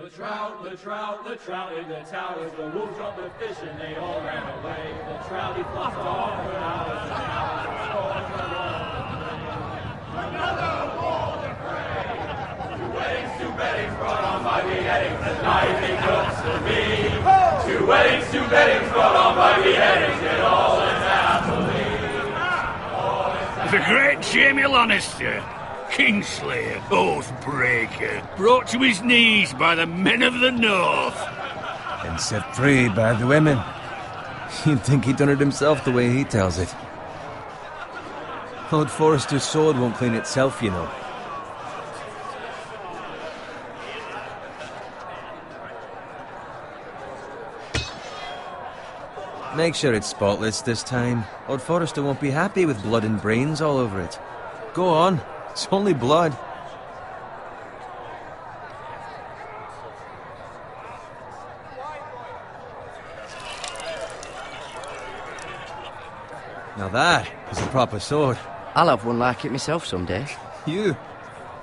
The trout in the towers, the wolves dropped the fish and they all ran away. The trout he fluffed off for hours and hours. Another war to pray. Two weddings brought on by beheadings, and life it looks to me. Two weddings brought on by beheadings, and all is happily. It's a great Jamie Lannister, Kingslayer, Oathbreaker, brought to his knees by the men of the North. And set free by the women. You'd think he'd done it himself the way he tells it. Lord Forrester's sword won't clean itself, you know. Make sure it's spotless this time. Lord Forrester won't be happy with blood and brains all over it. Go on. It's only blood. Now that is a proper sword. I'll have one like it myself someday. You'll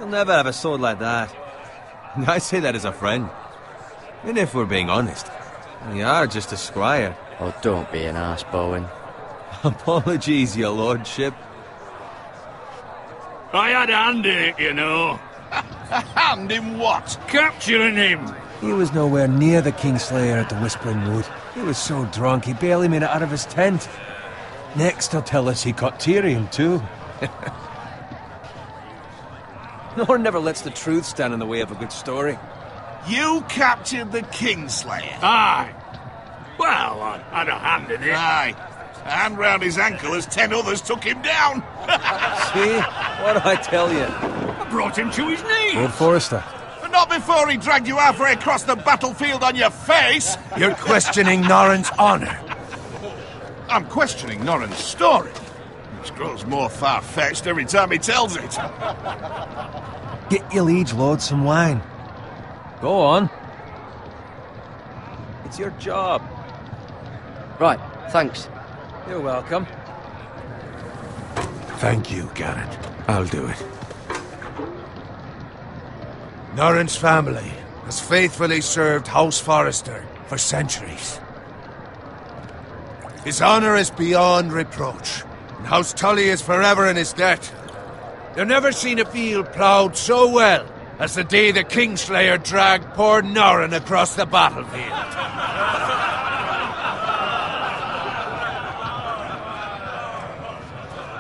never have a sword like that. I say that as a friend. And if we're being honest, you are just a squire. Oh, don't be an arse, Bowen. Apologies, your lordship. I had a hand in it, you know. A hand in what? Capturing him. He was nowhere near the Kingslayer at the Whispering Wood. He was so drunk he barely made it out of his tent. Next he'll tell us he caught Tyrion too. Nor never lets the truth stand in the way of a good story. You captured the Kingslayer? Aye. Well, I had a hand in it. Aye. A hand round his ankle as 10 others took him down. See? What do I tell you? I brought him to his knees. Lord Forrester. But not before he dragged you halfway across the battlefield on your face. You're questioning Norrin's honor. I'm questioning Norrin's story. It grows more far-fetched every time he tells it. Get your liege lord some wine. Go on. It's your job. Right, thanks. You're welcome. Thank you, Garrett. I'll do it. Norrin's family has faithfully served House Forrester for centuries. His honor is beyond reproach, and House Tully is forever in his debt. They've never seen a field ploughed so well as the day the Kingslayer dragged poor Norrin across the battlefield.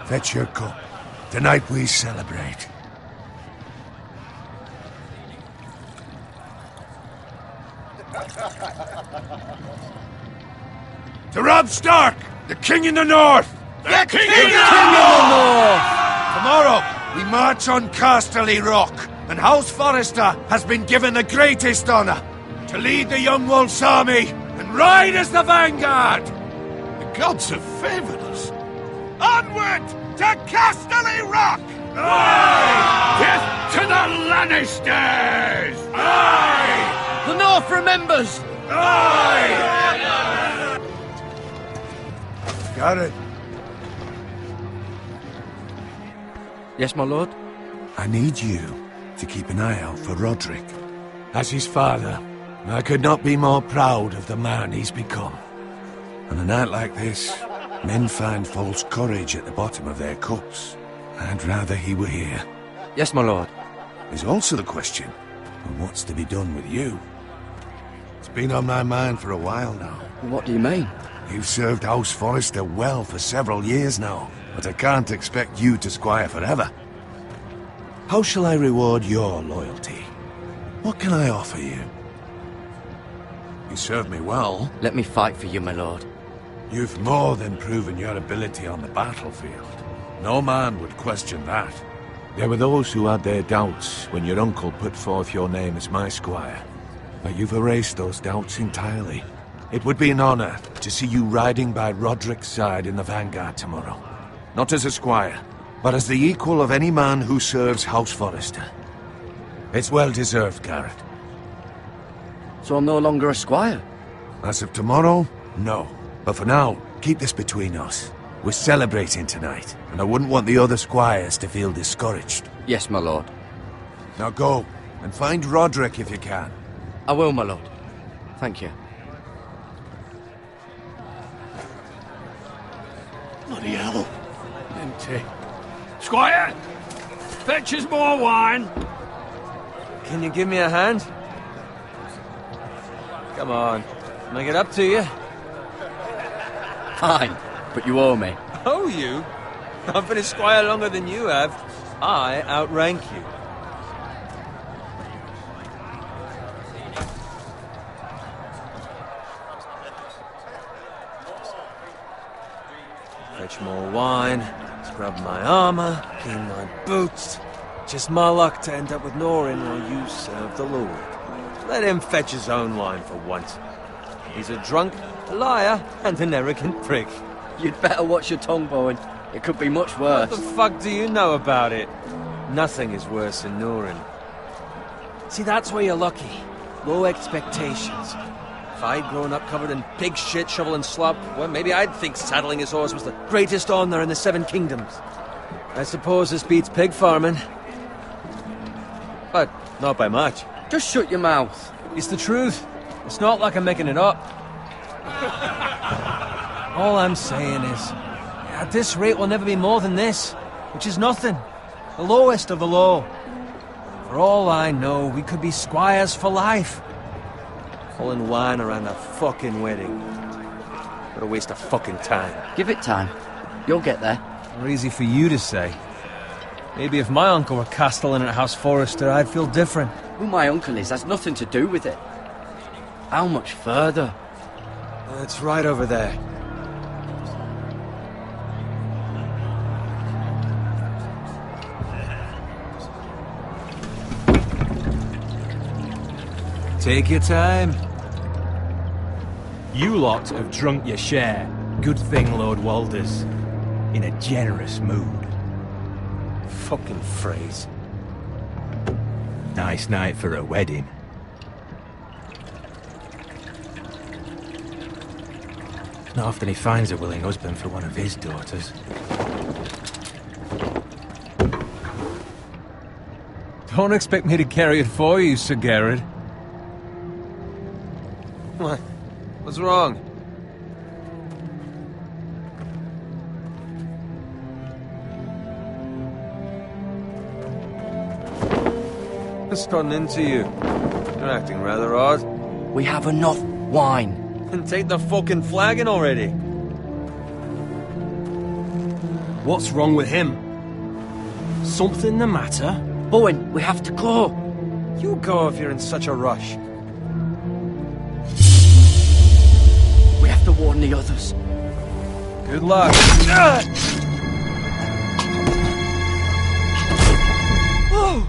Fetch your cup. Tonight we celebrate. To Robb Stark, the King in the North! The King in the North! Tomorrow, we march on Casterly Rock, and House Forrester has been given the greatest honor to lead the Young Wolf's army and ride as the vanguard! The gods have favored us. Onward to Casterly Rock! Aye! Death to the Lannisters! Aye! The North remembers! Aye! Garrett, Yes, my lord? I need you to keep an eye out for Roderick. As his father, I could not be more proud of the man he's become. On a night like this, men find false courage at the bottom of their cups. I'd rather he were here. Yes, my lord. There's also the question of what's to be done with you. It's been on my mind for a while now. What do you mean? You've served House Forrester well for several years now, but I can't expect you to squire forever. How shall I reward your loyalty? What can I offer you? You served me well. Let me fight for you, my lord. You've more than proven your ability on the battlefield. No man would question that. There were those who had their doubts when your uncle put forth your name as my squire. But you've erased those doubts entirely. It would be an honor to see you riding by Roderick's side in the vanguard tomorrow. Not as a squire, but as the equal of any man who serves House Forrester. It's well deserved, Garrett. So I'm no longer a squire? As of tomorrow, no. But for now, keep this between us. We're celebrating tonight, and I wouldn't want the other squires to feel discouraged. Yes, my lord. Now go, and find Roderick if you can. I will, my lord. Thank you. Bloody hell. Empty. Squire! Fetch us more wine! Can you give me a hand? Come on. Make it up to you. Fine, but you owe me. Oh, you? I've been a squire longer than you have. I outrank you. Fetch more wine, scrub my armor, clean my boots. Just my luck to end up with Norin while you serve the Lord. Let him fetch his own wine for once. He's a drunk, a liar, and an arrogant prick. You'd better watch your tongue, Bowen. It could be much worse. What the fuck do you know about it? Nothing is worse than Norin. See, that's where you're lucky. Low expectations. If I'd grown up covered in pig shit, shovel and slop, well, maybe I'd think saddling his horse was the greatest honour in the Seven Kingdoms. I suppose this beats pig farming. But not by much. Just shut your mouth. It's the truth. It's not like I'm making it up. All I'm saying is, at this rate we'll never be more than this, which is nothing. The lowest of the low. For all I know, we could be squires for life. Pulling wine around a fucking wedding. What a waste of fucking time. Give it time. You'll get there. More easy for you to say. Maybe if my uncle were castellan at House Forrester, I'd feel different. Who my uncle is has nothing to do with it. How much further? It's right over there. Take your time. You lot have drunk your share. Good thing Lord Walder's in a generous mood. Fucking phrase. Nice night for a wedding. Not often he finds a willing husband for one of his daughters. Don't expect me to carry it for you, Sir Garrett. What? What's wrong? What's gotten into you? You're acting rather odd. We have enough wine. Then take the fucking flagon already. What's wrong with him? Something the matter? Bowen, we have to go. You go if you're in such a rush. We have to warn the others. Good luck. Whoa!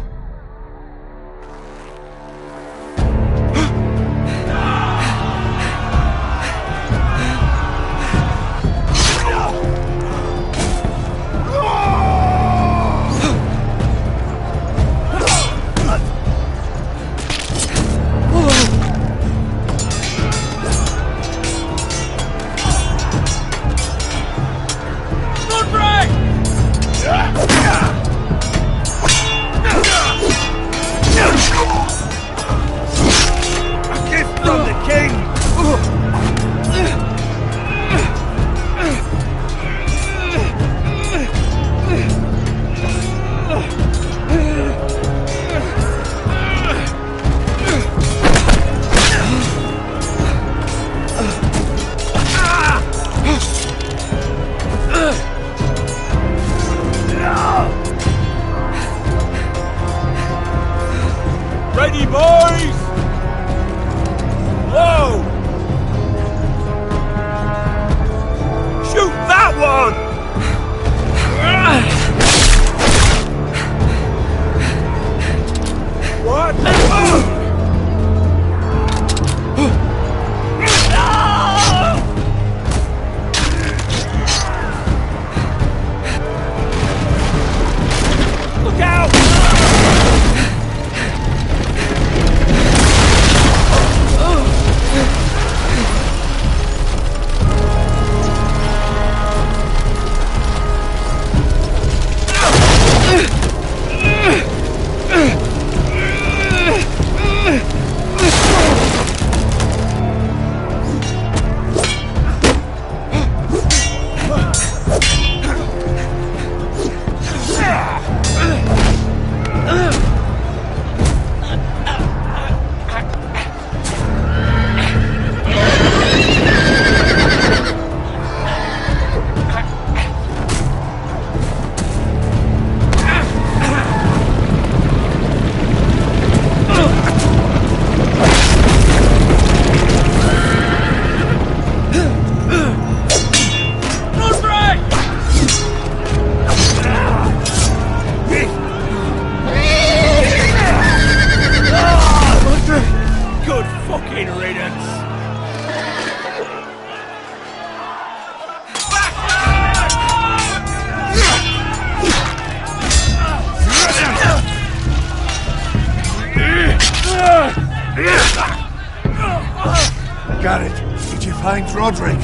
Garrett, did you find Roderick?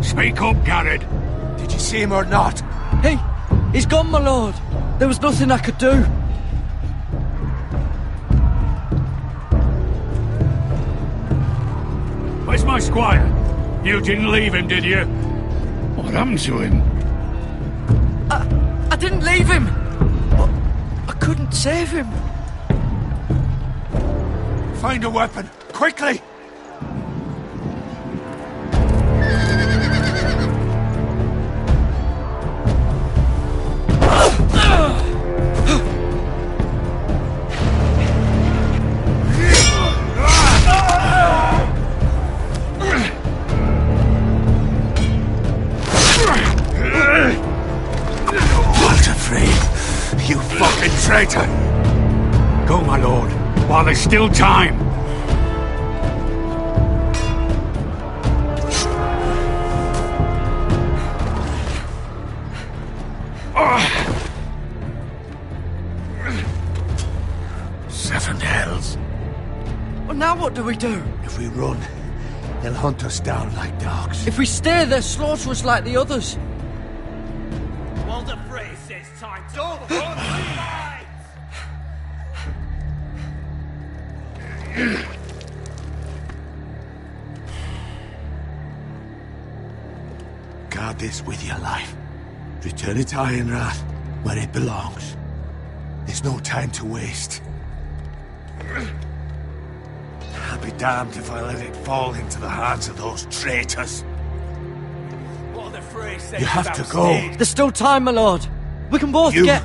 Speak up, Garrett. Did you see him or not? Hey, he's gone, my lord. There was nothing I could do. Where's my squire? You didn't leave him, did you? What happened to him? I didn't leave him. But I couldn't save him. Find a weapon, quickly! You fucking traitor! Go, my lord, while there's still time. Seven hells. Well, now what do we do? If we run, they'll hunt us down like dogs. If we stay, they'll slaughter us like the others. Walder Frey says time to run. Guard this with your life. Return it to Ironrath, where it belongs. There's no time to waste. I'll be damned if I let it fall into the hands of those traitors. Walder Frey says You have to go. There's still time, my lord. We can both You get...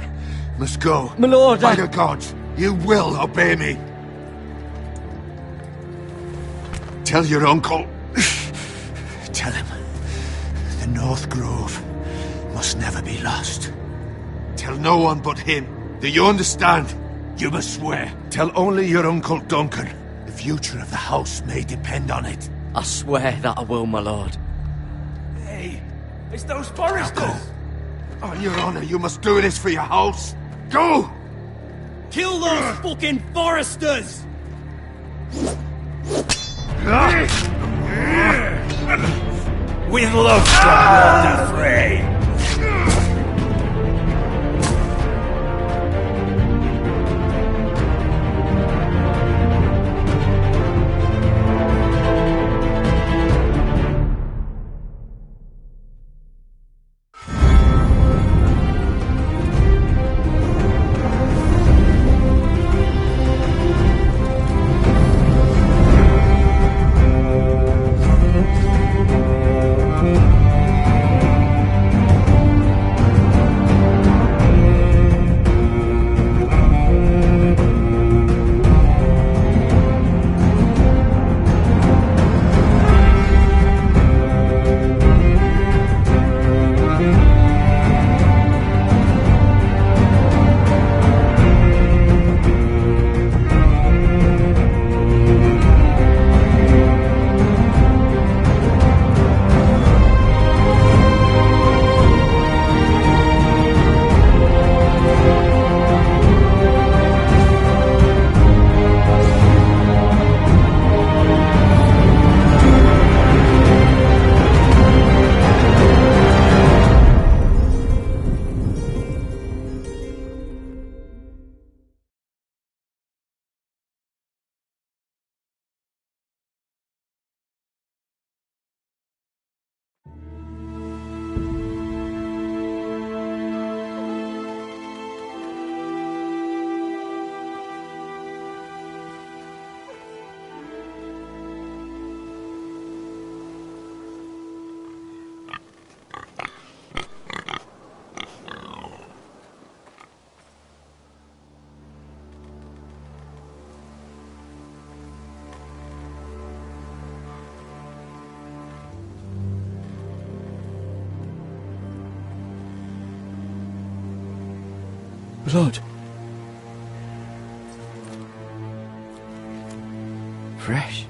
must go. My lord, By the gods, you will obey me. Tell your uncle. Tell him. The North Grove must never be lost. Tell no one but him. Do you understand? You must swear. Tell only your Uncle Duncan. The future of the house may depend on it. I swear that I will, my lord. Hey, it's those Now foresters. go. On your honor, you must do this for your house. Go! Kill those fucking foresters. With love from Walder Frey. Blood. Fresh.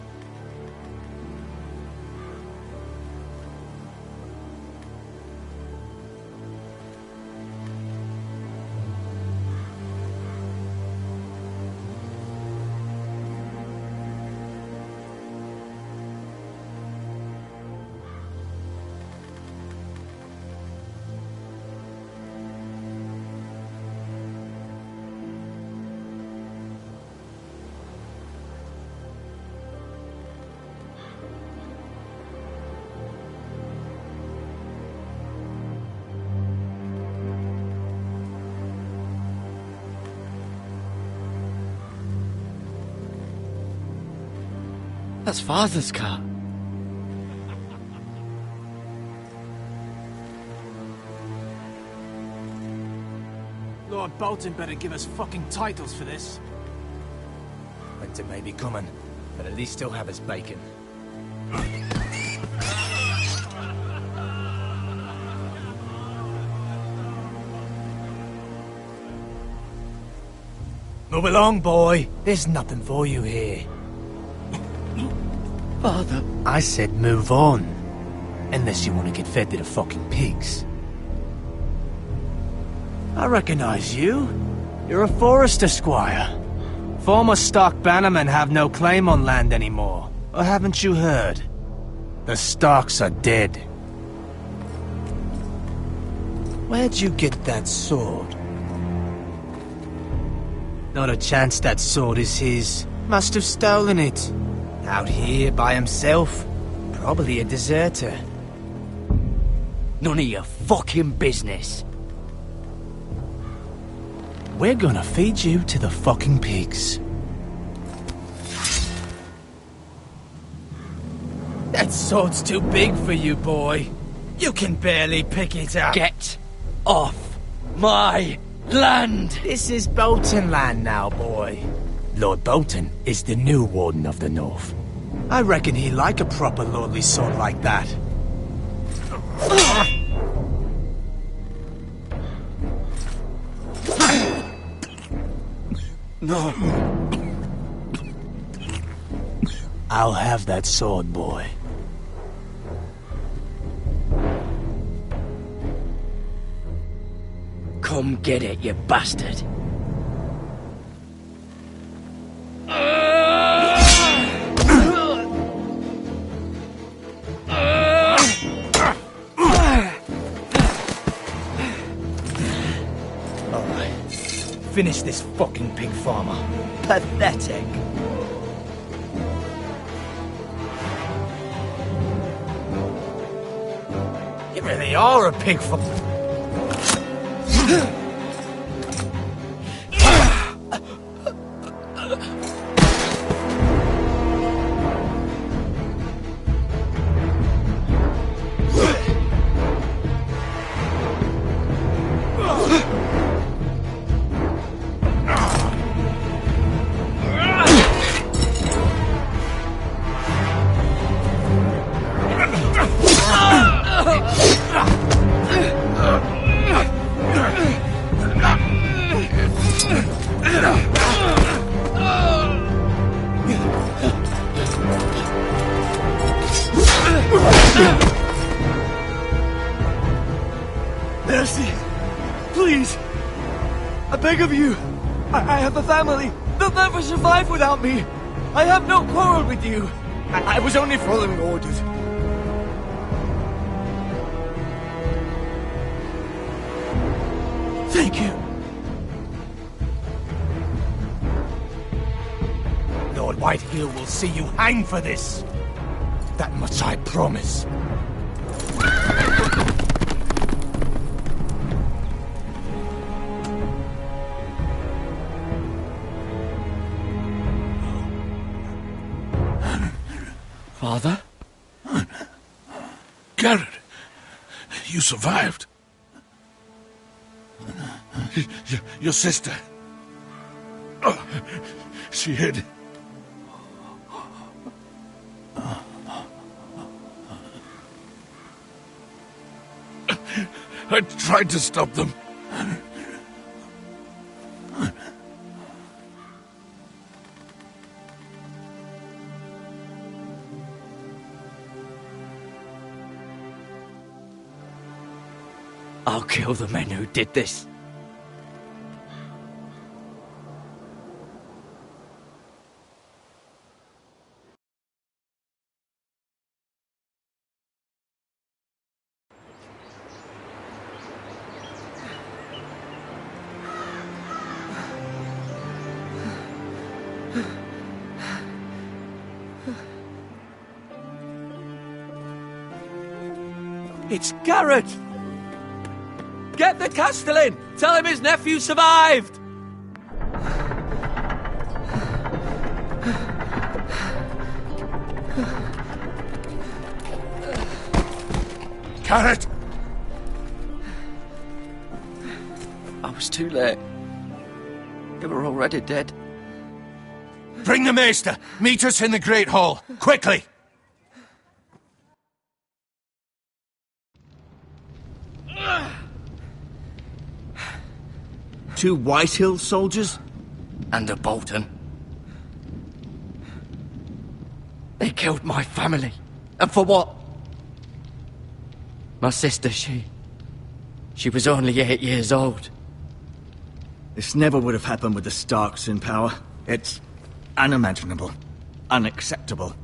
That's Father's car. Lord Bolton better give us fucking titles for this. Winter may be coming, but at least he'll have his bacon. Move along, boy. There's nothing for you here. Father. I said move on. Unless you want to get fed to the fucking pigs. I recognize you. You're a Forester squire. Former Stark bannermen have no claim on land anymore. Or haven't you heard? The Starks are dead. Where'd you get that sword? Not a chance that sword is his. Must have stolen it. Out here by himself. Probably a deserter. None of your fucking business. We're gonna feed you to the fucking pigs. That sword's too big for you, boy. You can barely pick it up. Get off my land! This is Bolton land now, boy. Lord Bolton is the new Warden of the North. I reckon he like a proper lordly sword like that. No. I'll have that sword, boy. Come get it, you bastard. Alright. Finish this fucking pig farmer. Pathetic. You really are a pig farmer. Mercy! Please! I beg of you! I have a family! They'll never survive without me! I have no quarrel with you! I was only following orders. Thank you. Lord Whitehill will see you hang for this. That much I promise. Father? Garrett, you survived. Your sister. Oh, she hid. I tried to stop them. I'll kill the men who did this. It's Garrett! Get the Castellan! Tell him his nephew survived! Carrot! I was too late. They were already dead. Bring the maester! Meet us in the Great Hall! Quickly! Two Whitehill soldiers? And a Bolton. They killed my family. And for what? My sister, she was only 8 years old. This never would have happened with the Starks in power. It's unimaginable. Unacceptable.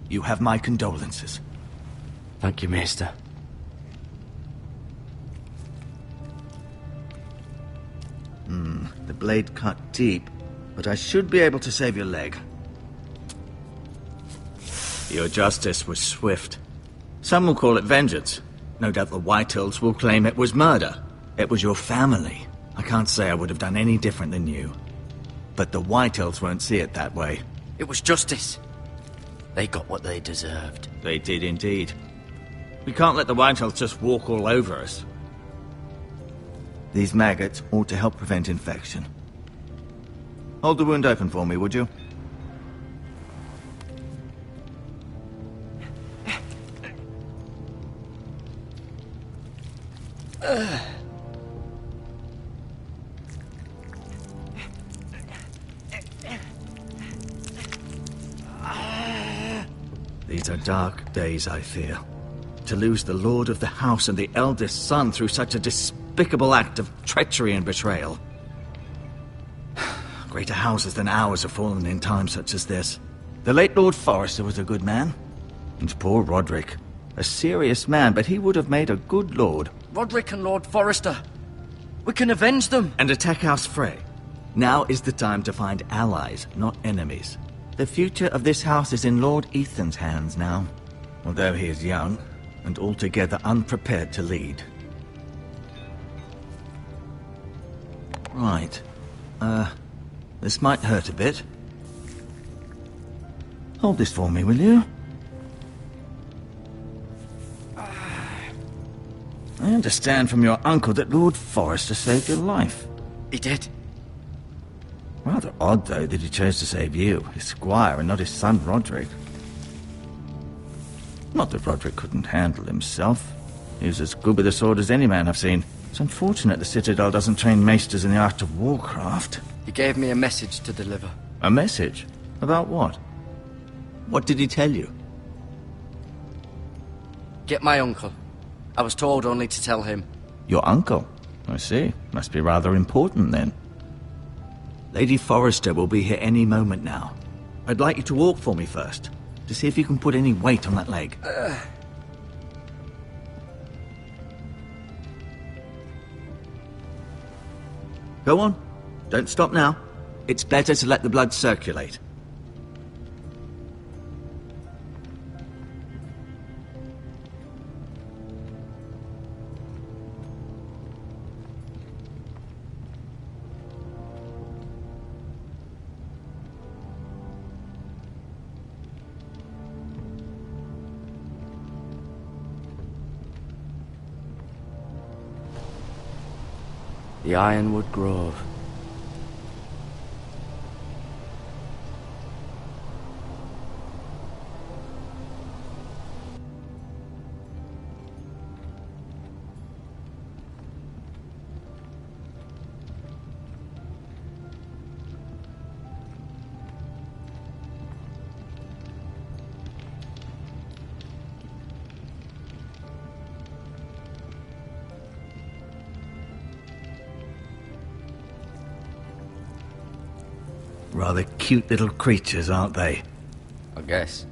You have my condolences. Thank you, Maester. The blade cut deep, but I should be able to save your leg. Your justice was swift. Some will call it vengeance. No doubt the Whitehills will claim it was murder. It was your family. I can't say I would have done any different than you. But the Whitehills won't see it that way. It was justice. They got what they deserved. They did indeed. We can't let the Whitehills just walk all over us. These maggots ought to help prevent infection. Hold the wound open for me, would you? These are dark days, I fear. To lose the lord of the house and the eldest son through such a despicable act of treachery and betrayal. Greater houses than ours have fallen in times such as this. The late Lord Forrester was a good man. And poor Roderick. A serious man, but he would have made a good lord. Roderick and Lord Forrester. We can avenge them. And attack House Frey. Now is the time to find allies, not enemies. The future of this house is in Lord Ethan's hands now. Although he is young, and altogether unprepared to lead. Right. This might hurt a bit. Hold this for me, will you? I understand from your uncle that Lord Forrester saved your life. He did. Rather odd, though, that he chose to save you, his squire, and not his son Roderick. Not that Roderick couldn't handle himself. He was as good with a sword as any man I've seen. It's unfortunate the Citadel doesn't train maesters in the art of warcraft. He gave me a message to deliver. A message? About what? What did he tell you? Get my uncle. I was told only to tell him. Your uncle? I see. Must be rather important, then. Lady Forrester will be here any moment now. I'd like you to walk for me first, to see if you can put any weight on that leg. Go on. Don't stop now. It's better to let the blood circulate. The Ironwood Grove. Rather cute little creatures, aren't they? I guess.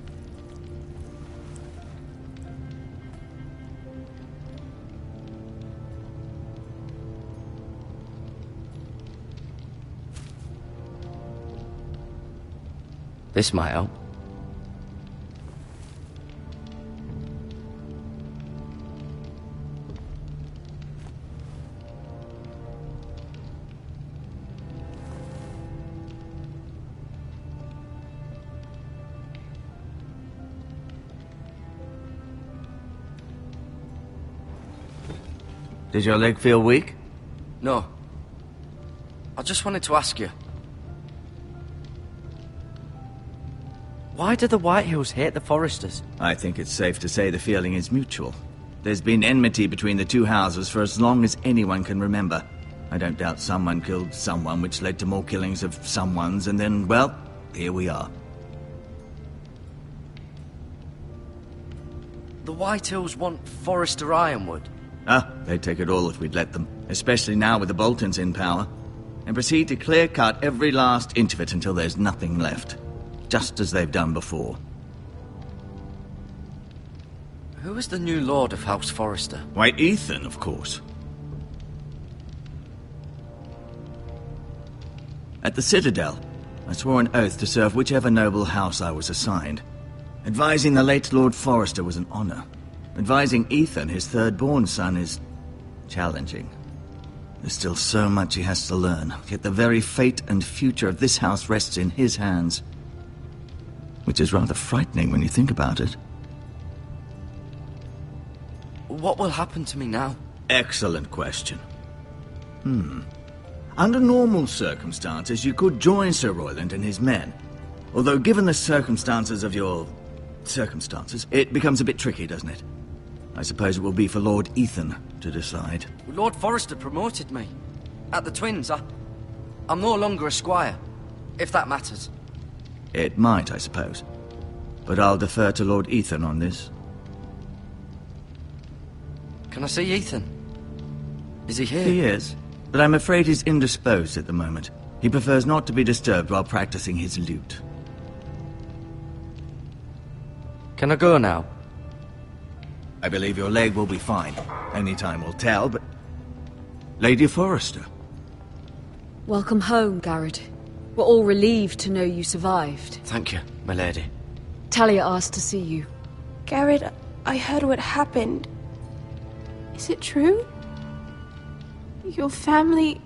This might help. Did your leg feel weak? No. I just wanted to ask you. Why do the Whitehills hate the Foresters? I think it's safe to say the feeling is mutual. There's been enmity between the two houses for as long as anyone can remember. I don't doubt someone killed someone, which led to more killings of someones, and then, well, here we are. The Whitehills want Forester Ironwood. They'd take it all if we'd let them, especially now with the Boltons in power, and proceed to clear-cut every last inch of it until there's nothing left, just as they've done before. Who is the new Lord of House Forester? Why, Ethan, of course. At the Citadel, I swore an oath to serve whichever noble house I was assigned. Advising the late Lord Forester was an honor. Advising Ethan, his third-born son, is challenging. There's still so much he has to learn, yet the very fate and future of this house rests in his hands. Which is rather frightening when you think about it. What will happen to me now? Excellent question. Under normal circumstances, you could join Sir Royland and his men. Although, given the circumstances of your circumstances, it becomes a bit tricky, doesn't it? I suppose it will be for Lord Ethan to decide. Lord Forester promoted me. At the Twins, I'm no longer a squire, if that matters. It might, I suppose. But I'll defer to Lord Ethan on this. Can I see Ethan? Is he here? He is, but I'm afraid he's indisposed at the moment. He prefers not to be disturbed while practicing his lute. Can I go now? I believe your leg will be fine. Only time will tell, but... Lady Forrester. Welcome home, Garrett. We're all relieved to know you survived. Thank you, my lady. Talia asked to see you. Garrett, I heard what happened. Is it true? Your family...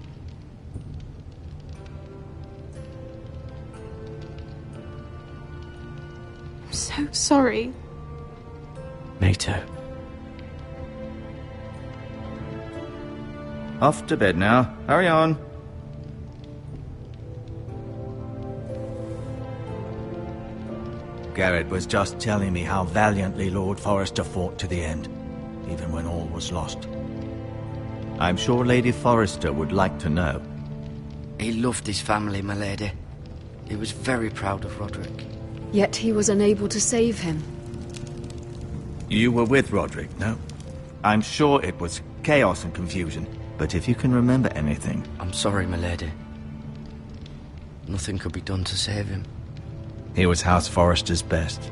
I'm so sorry. Me too. Off to bed now. Hurry on. Garrett was just telling me how valiantly Lord Forrester fought to the end, even when all was lost. I'm sure Lady Forrester would like to know. He loved his family, my lady. He was very proud of Roderick. Yet he was unable to save him. You were with Roderick, no? I'm sure it was chaos and confusion, but if you can remember anything... I'm sorry, my lady. Nothing could be done to save him. He was House Forrester's best.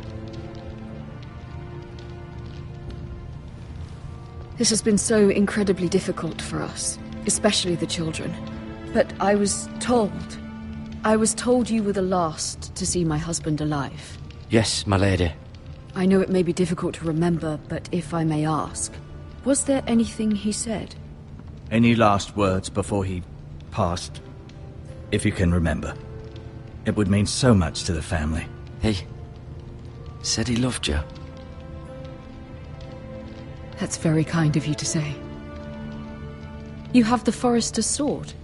This has been so incredibly difficult for us, especially the children. But I was told you were the last to see my husband alive. Yes, my lady. I know it may be difficult to remember, but if I may ask, was there anything he said? Any last words before he passed? If you can remember. It would mean so much to the family. He said he loved you. That's very kind of you to say. You have the Forester's sword.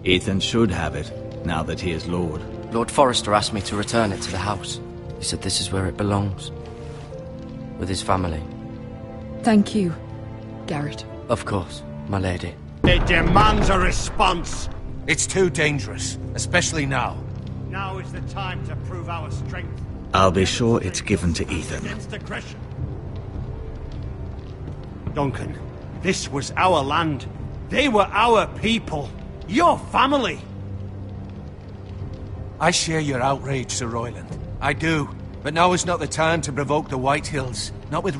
Ethan should have it, now that he is Lord. Lord Forrester asked me to return it to the house. He said this is where it belongs. With his family. Thank you, Garrett. Of course, my lady. It demands a response. It's too dangerous, especially now. Now is the time to prove our strength. I'll be sure it's given to Ethan. Against aggression. Duncan, this was our land. They were our people. Your family. I share your outrage, Sir Royland. I do. But now is not the time to provoke the Whitehills. Not with...